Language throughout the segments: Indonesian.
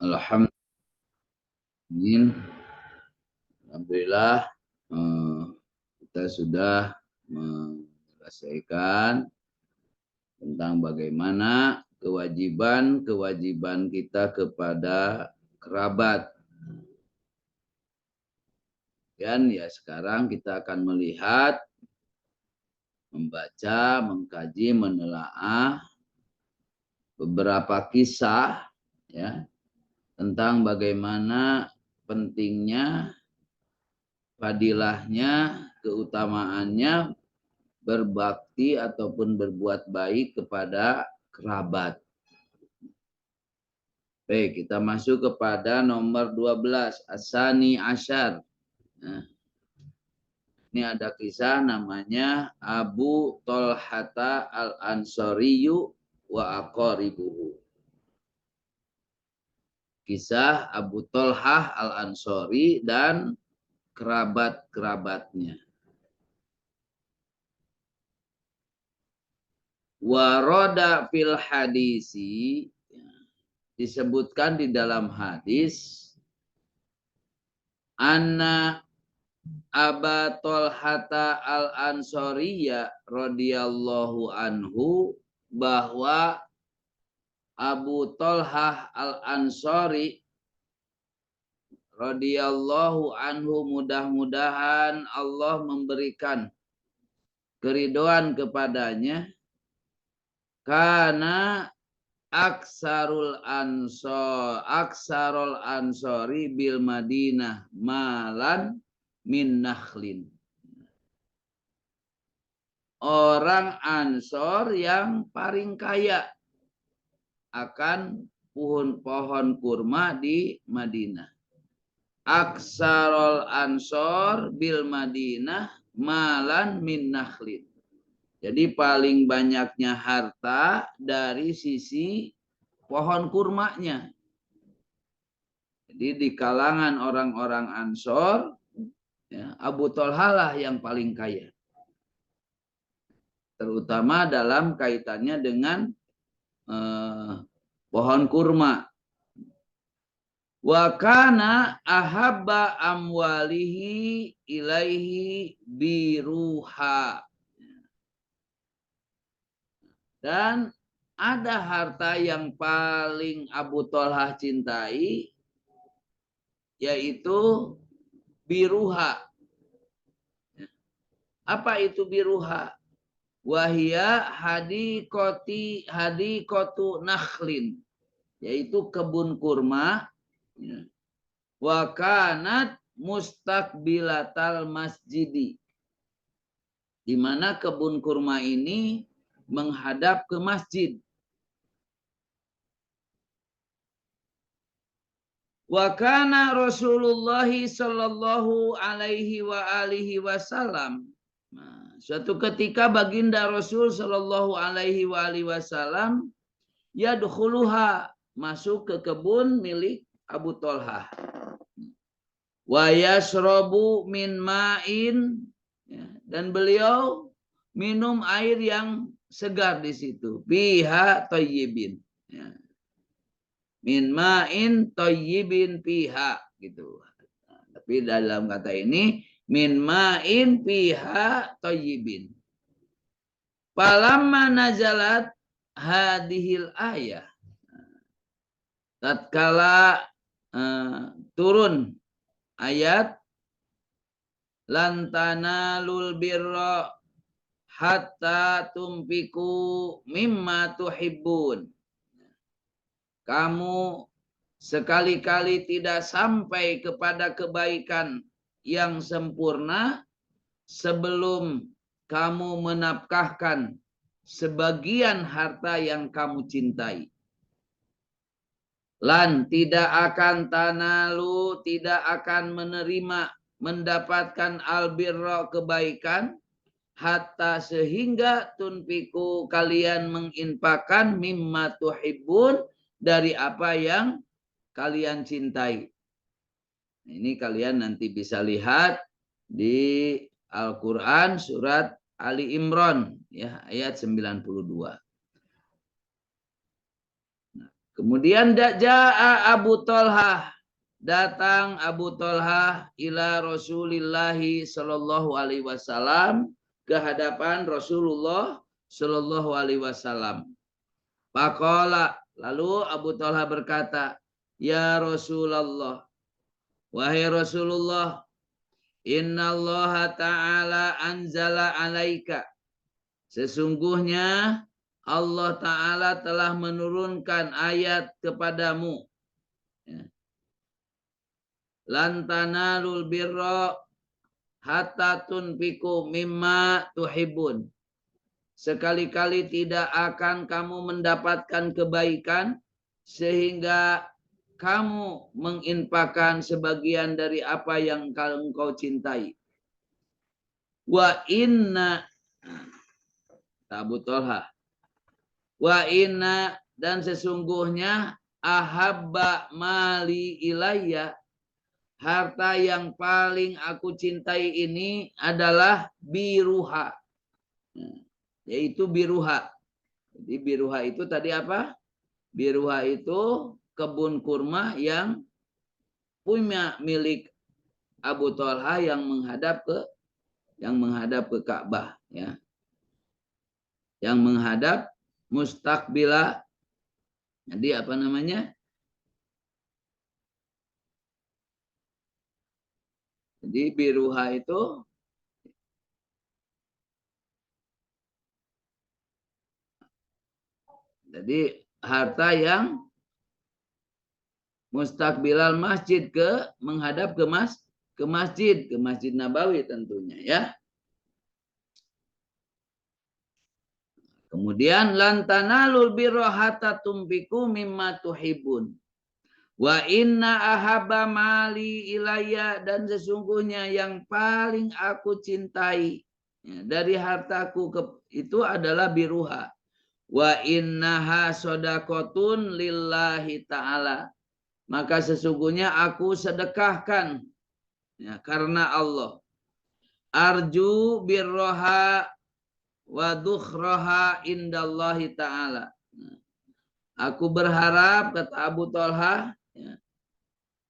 Alhamdulillah, kita sudah menyelesaikan tentang bagaimana kewajiban kita kepada kerabat. Dan ya sekarang kita akan melihat, membaca, mengkaji, menelaah beberapa kisah ya tentang bagaimana pentingnya, fadilahnya, keutamaannya berbakti ataupun berbuat baik kepada kerabat. Baik, kita masuk kepada nomor 12, Asani Asyar. Nah, ini ada kisah namanya Abu Tolhata al-Ansoriyu wa aqaribuhu. Kisah Abu Tolhah al-Ansori dan kerabat-kerabatnya. Waroda fil hadisi, disebutkan di dalam hadis, anna Aba Tolhata al-Ansoriya radhiyallahu anhu, bahwa Abu Tolhah al-Ansori radhiyallahu anhu, mudah-mudahan Allah memberikan keridhaan kepadanya, karena aksarul ansori bil Madinah malan min nakhlin. Orang Ansor yang paling kaya akan pohon-pohon kurma di Madinah. Aksarul ansor bil Madinah malan min nakhlin. Jadi paling banyaknya harta dari sisi pohon kurmanya. Jadi di kalangan orang-orang Ansor, ya, Abu Tolhah lah yang paling kaya. Terutama dalam kaitannya dengan pohon kurma. Wa kana ahabba amwalihi ilaihi biruha. Dan ada harta yang paling Abu Tolhah cintai, yaitu biruha. Apa itu biruha? Wahia hadikotu nakhlin, yaitu kebun kurma. Wa kanat mustaqbilatal masjidi, di mana kebun kurma ini menghadap ke masjid. Wa kana Rasulullah sallallahu alaihi wa alihi wasallam. Nah, suatu ketika baginda Rasul sallallahu alaihi wa alihi wasallam yadkhuluha, masuk ke kebun milik Abu Tolhah. Wa yashrabu min ma'in, dan beliau minum air yang segar di situ. Biha thayyibin. Ya. Min ma'in thayyibin biha, gitu. Nah, tapi dalam kata ini min ma'in biha thayyibin. Falamma nazalat hadhil ayah. Tatkala turun ayat lantana lul birra hatta tumpiku mimma tuhibbun. Kamu sekali-kali tidak sampai kepada kebaikan yang sempurna sebelum kamu menafkahkan sebagian harta yang kamu cintai. Lan tidak akan tanalu, tidak akan menerima, mendapatkan albirra, kebaikan, hatta sehingga tunfiku, kalian menginfakkan mimma tuhibbun, dari apa yang kalian cintai. Ini kalian nanti bisa lihat di Al-Quran surat Ali Imran, ya, ayat 92. Kemudian ja'a Abu Thalhah, datang Abu Thalhah ila Rasulillahi sallallahu alaihi wasallam, ke hadapan Rasulullah sallallahu alaihi wasallam. Faqala, lalu Abu Thalhah berkata, ya Rasulullah, wahai Rasulullah, innallaha ta'ala anzala alaika, sesungguhnya Allah Ta'ala telah menurunkan ayat kepadamu. Lan tanalul birra hatta tunfiqu mimma tuhibbun. Sekali-kali tidak akan kamu mendapatkan kebaikan sehingga kamu menginfakkan sebagian dari apa yang engkau cintai. Wa inna, Abu Thalhah, wa inna, dan sesungguhnya ahabba mali ilayya, harta yang paling aku cintai ini adalah biruha, yaitu biruha. Jadi biruha itu tadi apa? Biruha itu kebun kurma yang punya milik Abu Thalhah yang menghadap ke Ka'bah, ya. Yang menghadap mustaqbila. Jadi apa namanya? Jadi biruha itu jadi harta yang mustaqbilal masjid, menghadap ke Masjid Nabawi tentunya, ya. Kemudian lantanalul birra hatta tumfiku mimma tuhibun. Wa inna ahabba mali ilayya, dan sesungguhnya yang paling aku cintai, ya, dari hartaku itu adalah biruha. Wa innaha sodakotun lillahi ta'ala, maka sesungguhnya aku sedekahkan, ya, karena Allah. Arju birroha wa dukhroha indallahi ta'ala. Aku berharap, kata Abu Thalhah, ya,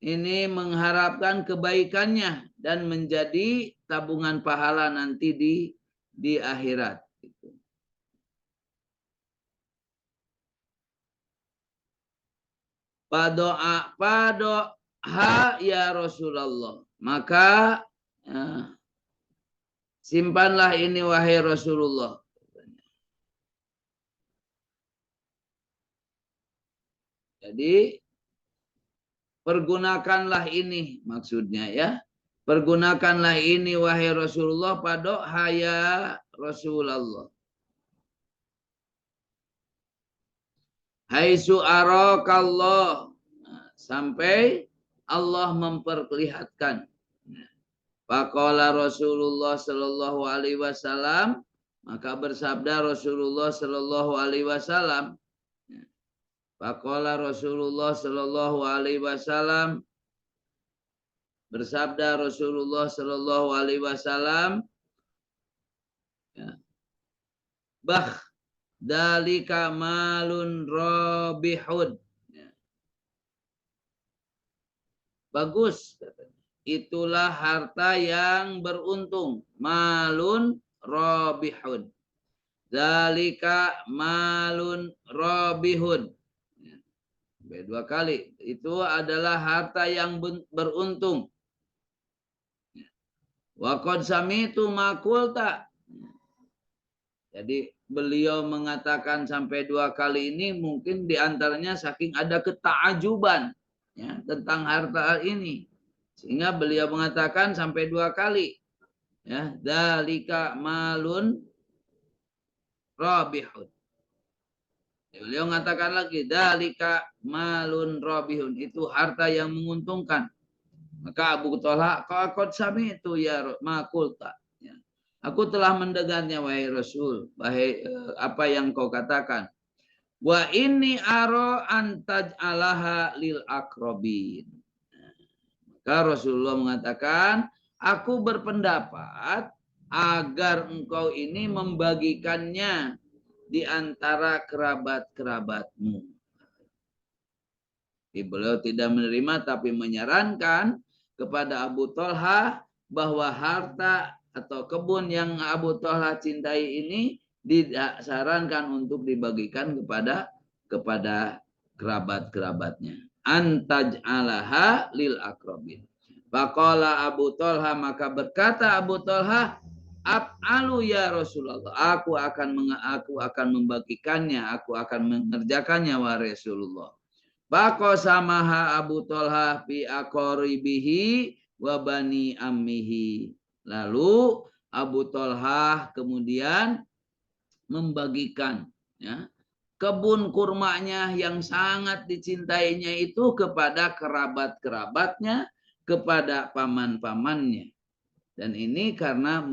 ini mengharapkan kebaikannya dan menjadi tabungan pahala nanti di akhirat. Padoa ya Rasulullah, maka ya, simpanlah ini wahai Rasulullah. Jadi pergunakanlah ini, maksudnya, ya. Pergunakanlah ini wahai Rasulullah, padoa ya Rasulullah. Haitsu arakallah, sampai Allah memperlihatkan. Faqala Rasulullah sallallahu alaihi wasallam, maka bersabda Rasulullah sallallahu alaihi wasallam. Faqala Rasulullah sallallahu alaihi wasallam, bersabda Rasulullah sallallahu alaihi wasallam, dalika malun robihun. Bagus, itulah harta yang beruntung. Malun robihun. Dalika malun robihun. Dua kali. Itu adalah harta yang beruntung. Wa qad sami'tu ma qulta. Jadi beliau mengatakan sampai dua kali ini, mungkin diantaranya saking ada ketaajuban, ya, tentang harta ini, sehingga beliau mengatakan sampai dua kali, ya, dalika malun robihun. Beliau mengatakan lagi, dalika malun robihun, itu harta yang menguntungkan. Maka Abu Thalhah, qad sami'tu ya ma qulta. Aku telah mendengarnya wahai Rasul, wahai apa yang kau katakan. Wa inni aro antaj'alaha lil akrobin. Maka Rasulullah mengatakan, aku berpendapat agar engkau ini membagikannya di antara kerabat-kerabatmu. Beliau tidak menerima tapi menyarankan kepada Abu Thalha bahwa harta atau kebun yang Abu Thalha cintai ini disarankan untuk dibagikan kepada kerabat-kerabatnya. Antaj'alaha lil akrabin. Faqala Abu Thalha, maka berkata Abu Thalha, af'alu ya Rasulullah, aku akan membagikannya, aku akan mengerjakannya wahai Rasulullah. Faqasamaha Abu Thalha fi aqaribihi wa bani ammihi. Lalu Abu Thalha kemudian membagikan, ya, kebun kurmanya yang sangat dicintainya itu kepada kerabat-kerabatnya, kepada paman-pamannya. Dan ini karena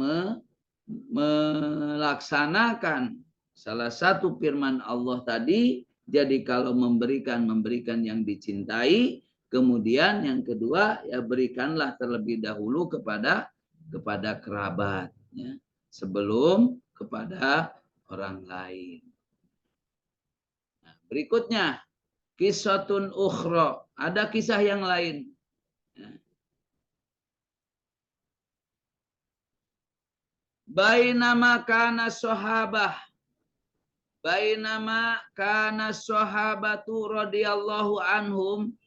melaksanakan salah satu firman Allah tadi. Jadi kalau memberikan yang dicintai, kemudian yang kedua ya berikanlah terlebih dahulu kepada kerabat, ya, sebelum kepada orang lain. Nah, berikutnya kisatun ukhra, ada kisah yang lain. Bainama kana sahabatu radhiyallahu anhum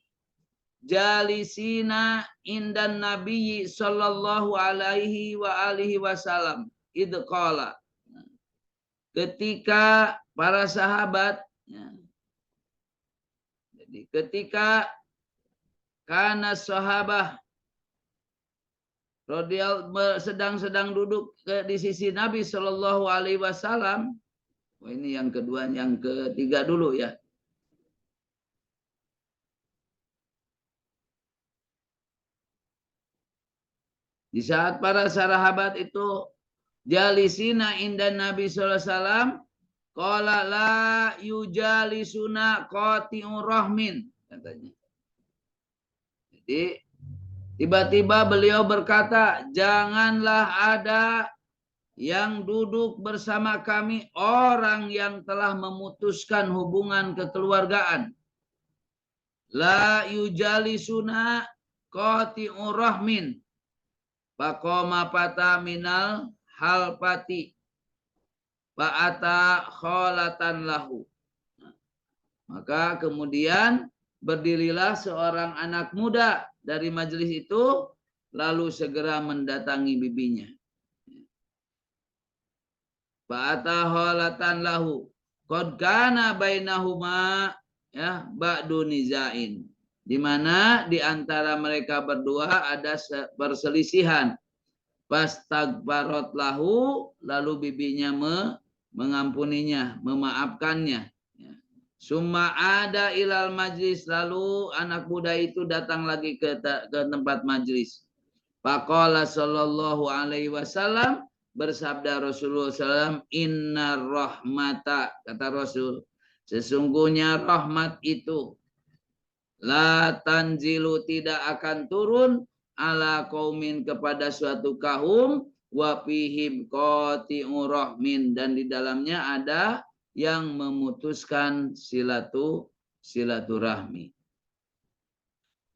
jalisina indan nabiyyi sallallahu alaihi wa alihi wasallam idqala. Ketika para sahabat, ya, jadi ketika kana sahabah sedang duduk di sisi Nabi Shallallahu Alaihi Wasallam. Ini yang kedua, yang ketiga dulu ya. Di saat para sahabat itu jalisina indan Nabi Sallallahu Alaihi Wasallam, qala la yujalisuna qati'ur rahmin, katanya. Jadi tiba-tiba beliau berkata, janganlah ada yang duduk bersama kami orang yang telah memutuskan hubungan kekeluargaan. La yujalisuna qati'ur rahmin. Faqama fata minal halpati fa'ata kholatan lahu. Maka kemudian berdirilah seorang anak muda dari majelis itu, lalu segera mendatangi bibinya. Fa'ata kholatan lahu qad kana bainahuma, ya, ba'du nizain, di mana di antara mereka berdua ada perselisihan. Fastagfarat lahu, lalu bibinya mengampuninya, memaafkannya. Summa ada ilal majlis, lalu anak muda itu datang lagi ke tempat majlis. Faqala sallallahu alaihi wasallam, bersabda Rasulullah SAW, inna rahmata, kata Rasul, sesungguhnya rahmat itu la tanzilu, tidak akan turun, ala qaumin, kepada suatu kaum, wa fihim qati'ur rahmin, dan di dalamnya ada yang memutuskan silaturahmi.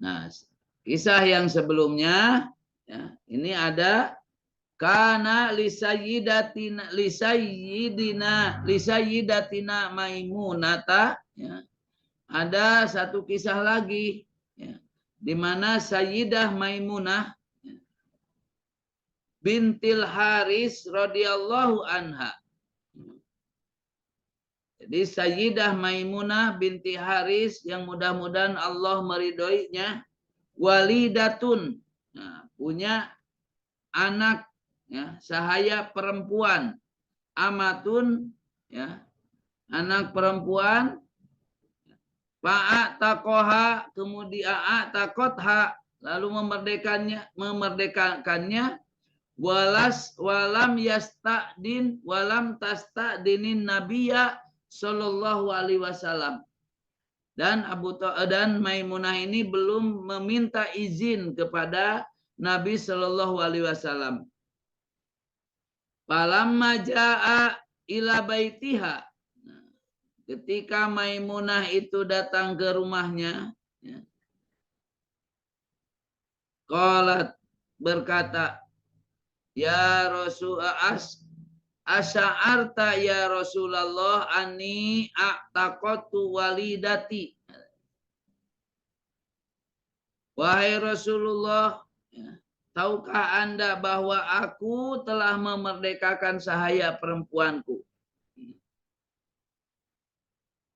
Nah, kisah yang sebelumnya, ya, ini ada kana lisayyidatina Maimunata, ya. Ada satu kisah lagi, ya, di mana Sayyidah Maimunah, ya, bintil Haris radhiyallahu anha. Jadi Sayyidah Maimunah binti Haris, yang mudah-mudahan Allah meridhoinya, walidatun, nah, punya anak, ya, sahaya perempuan, amatun, ya, anak perempuan, fa'ataqoha, kemudian a'taqotha, lalu memerdekakannya, walam tasta'dinin nabiyya sallallahu alaihi wasallam, dan Maimunah ini belum meminta izin kepada Nabi sallallahu alaihi wasallam. Falamma jaa ila baitiha, ketika Maimunah itu datang ke rumahnya, ya, qalat berkata, ya Rasul asy'arta ya Rasulullah anni a'taqatu walidati. Wahai Rasulullah, tahukah Anda bahwa aku telah memerdekakan sahaya perempuanku?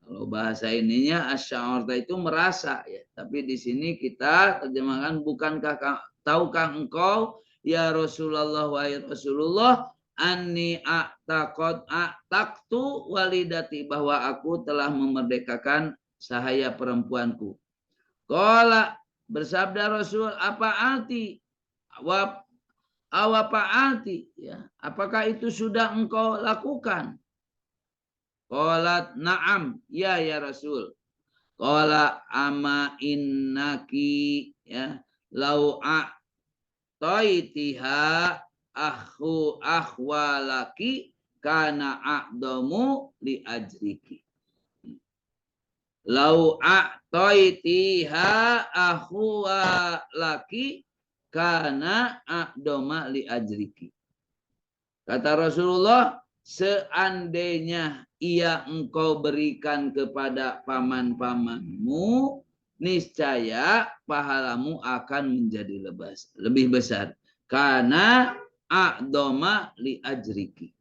Kalau bahasa ininya asy'arta itu merasa ya, tapi di sini kita terjemahkan bukankah tahukah engkau ya Rasulullah wahai Rasulullah anni a'taqtu walidati, bahwa aku telah memerdekakan sahaya perempuanku. Qala bersabda Rasul, apa arti apa arti ya, apakah itu sudah engkau lakukan? Qalat na'am, ya Rasul. Qala ama innaki ya lau a'taitiha akhwalaki kana a'damu li ajriki. Lau a'taitiha akhwalaki kana a'dama li ajriki. Kata Rasulullah, seandainya ia engkau berikan kepada paman-pamanmu, niscaya pahalamu akan menjadi lebih besar. Karena a'dama li ajriki.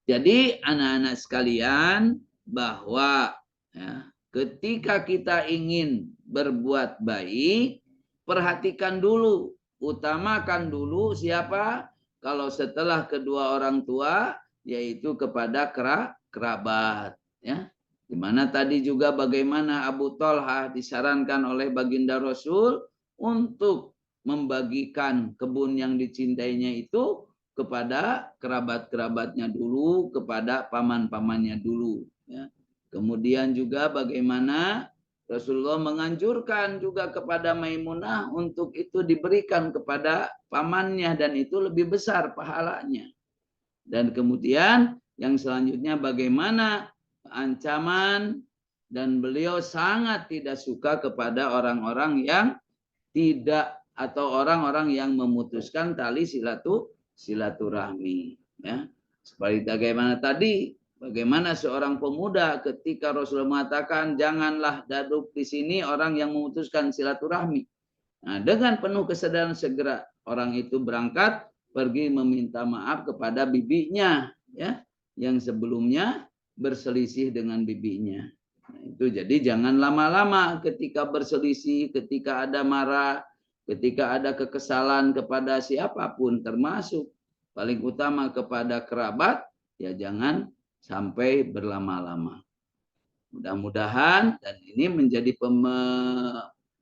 Jadi anak-anak sekalian, bahwa ya, ketika kita ingin berbuat baik, perhatikan dulu, utamakan dulu siapa? Kalau setelah kedua orang tua, yaitu kepada kerabat. Ya. Dimana tadi juga bagaimana Abu Thalhah disarankan oleh baginda Rasul untuk membagikan kebun yang dicintainya itu kepada kerabat-kerabatnya dulu, kepada paman-pamannya dulu. Ya. Kemudian juga bagaimana Rasulullah menganjurkan juga kepada Maimunah untuk itu diberikan kepada pamannya dan itu lebih besar pahalanya. Dan kemudian yang selanjutnya bagaimana ancaman, dan beliau sangat tidak suka kepada orang-orang yang tidak atau orang-orang yang memutuskan tali silaturahmi. Ya. Seperti bagaimana tadi, bagaimana seorang pemuda ketika Rasulullah mengatakan janganlah duduk di sini orang yang memutuskan silaturahmi. Nah, dengan penuh kesadaran segera orang itu berangkat pergi meminta maaf kepada bibinya, ya, yang sebelumnya berselisih dengan bibinya. Nah, itu jadi jangan lama-lama ketika berselisih, ketika ada marah, ketika ada kekesalan kepada siapapun, termasuk paling utama kepada kerabat, ya jangan sampai berlama-lama. Mudah-mudahan dan ini menjadi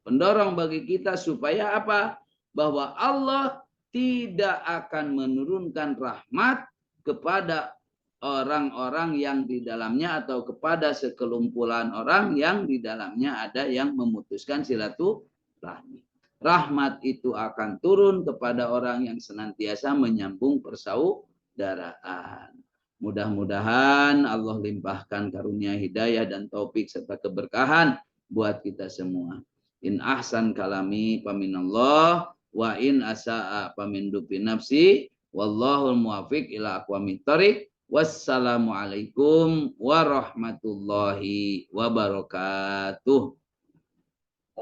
pendorong bagi kita supaya apa? Bahwa Allah tidak akan menurunkan rahmat kepada orang-orang yang di dalamnya atau kepada sekelumpulan orang yang di dalamnya ada yang memutuskan silaturahmi. Rahmat itu akan turun kepada orang yang senantiasa menyambung persaudaraan. Mudah-mudahan Allah limpahkan karunia hidayah dan taufik serta keberkahan buat kita semua. In ahsan kalami paminallah wa in asa'a pamindupi nafsi wallahul muwafiq ila aqwamit thoriq. Wassalamualaikum warahmatullahi wabarakatuh.